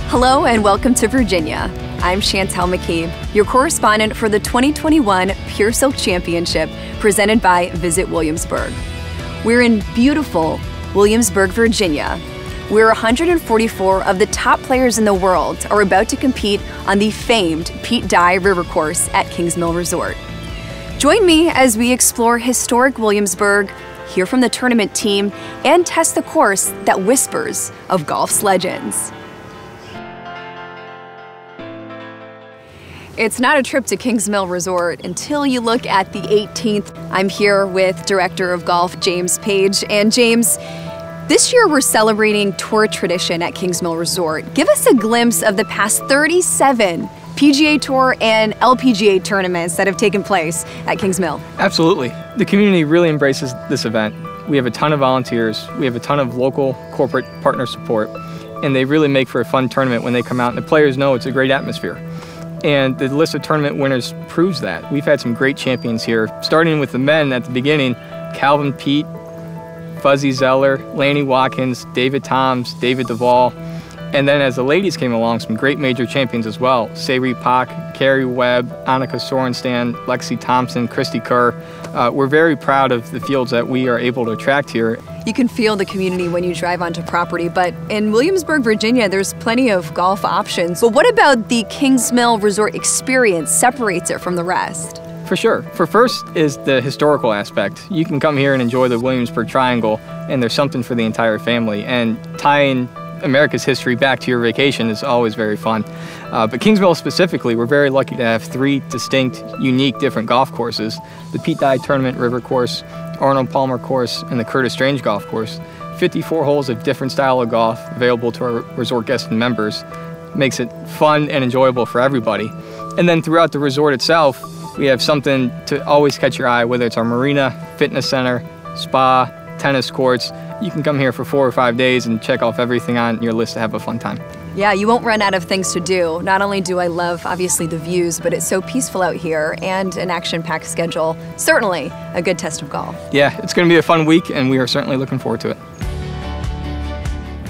Hello and welcome to Virginia. I'm Chantel McCabe, your correspondent for the 2021 Pure Silk Championship presented by Visit Williamsburg. We're in beautiful Williamsburg, Virginia, where 144 of the top players in the world are about to compete on the famed Pete Dye River Course at Kings Mill Resort. Join me as we explore historic Williamsburg, hear from the tournament team, and test the course that whispers of golf's legends. It's not a trip to Kings Mill Resort until you look at the 18th. I'm here with Director of Golf, James Page. And James, this year we're celebrating tour tradition at Kings Mill Resort. Give us a glimpse of the past 37 PGA Tour and LPGA tournaments that have taken place at Kings Mill. Absolutely. The community really embraces this event. We have a ton of volunteers, we have a ton of local corporate partner support, and they really make for a fun tournament when they come out, and the players know it's a great atmosphere. And the list of tournament winners proves that. We've had some great champions here, starting with the men at the beginning: Calvin Peete, Fuzzy Zeller, Lanny Watkins, David Toms, David Duvall. And then as the ladies came along, some great major champions as well: Sayri Pak, Carrie Webb, Annika Sorenstam, Lexi Thompson, Christy Kerr. We're very proud of the fields that we are able to attract here. You can feel the community when you drive onto property, but in Williamsburg, Virginia, there's plenty of golf options. But what about the Kings Mill Resort experience separates it from the rest? For sure. For first is the historical aspect. You can come here and enjoy the Williamsburg Triangle, and there's something for the entire family. And tying America's history back to your vacation is always very fun. But Kings Mill specifically, we're very lucky to have three distinct, unique, different golf courses: the Pete Dye Tournament River Course, Arnold Palmer Course, and the Curtis Strange Golf Course. 54 holes of different style of golf available to our resort guests and members. Makes it fun and enjoyable for everybody. And then throughout the resort itself, we have something to always catch your eye, whether it's our marina, fitness center, spa, tennis courts. You can come here for 4 or 5 days and check off everything on your list to have a fun time. Yeah, you won't run out of things to do. Not only do I love, obviously, the views, but it's so peaceful out here, and an action-packed schedule. Certainly a good test of golf. Yeah, it's going to be a fun week, and we are certainly looking forward to it.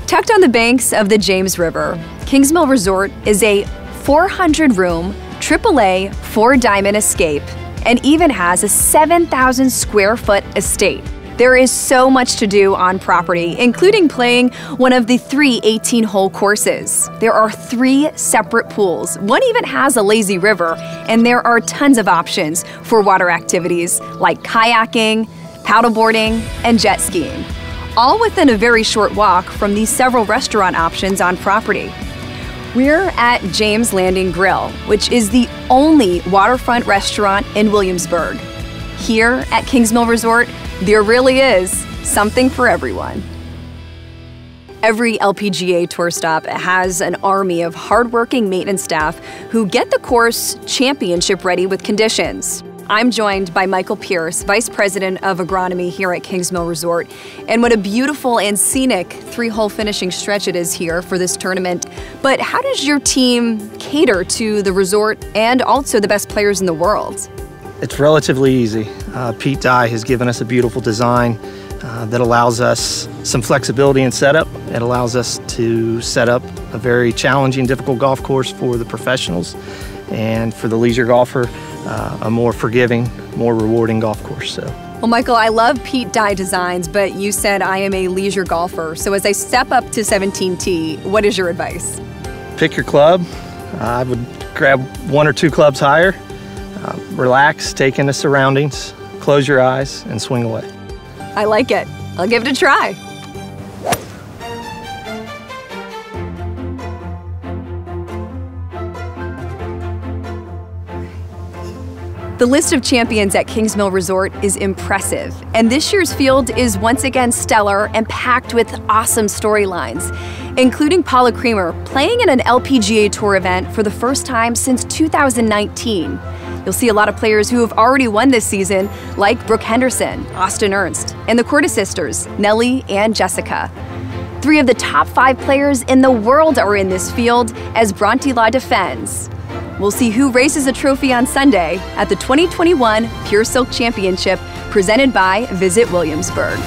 Tucked on the banks of the James River, Kings Mill Resort is a 400-room, AAA, 4-diamond escape, and even has a 7,000 square foot estate. There is so much to do on property, including playing one of the 3 18-hole courses. There are 3 separate pools. One even has a lazy river, and there are tons of options for water activities like kayaking, paddleboarding, and jet skiing, all within a very short walk from the several restaurant options on property. We're at James Landing Grill, which is the only waterfront restaurant in Williamsburg. Here at Kings Mill Resort, there really is something for everyone. Every LPGA tour stop has an army of hardworking maintenance staff who get the course championship ready with conditions. I'm joined by Michael Pierce, Vice President of Agronomy here at Kings Mill Resort. And what a beautiful and scenic 3-hole finishing stretch it is here for this tournament. But how does your team cater to the resort and also the best players in the world? It's relatively easy. Pete Dye has given us a beautiful design that allows us some flexibility in setup. It allows us to set up a very challenging, difficult golf course for the professionals, and for the leisure golfer, a more forgiving, more rewarding golf course. So. Well, Michael, I love Pete Dye designs, but you said I am a leisure golfer. So as I step up to 17T, what is your advice? Pick your club. I would grab 1 or 2 clubs higher. Relax, take in the surroundings, close your eyes, and swing away. I like it. I'll give it a try. The list of champions at Kings Mill Resort is impressive, and this year's field is once again stellar and packed with awesome storylines, including Paula Creamer playing in an LPGA Tour event for the first time since 2019. You'll see a lot of players who have already won this season, like Brooke Henderson, Austin Ernst, and the Cordes sisters, Nellie and Jessica. 3 of the top 5 players in the world are in this field as Bronte Law defends. We'll see who races a trophy on Sunday at the 2021 Pure Silk Championship presented by Visit Williamsburg.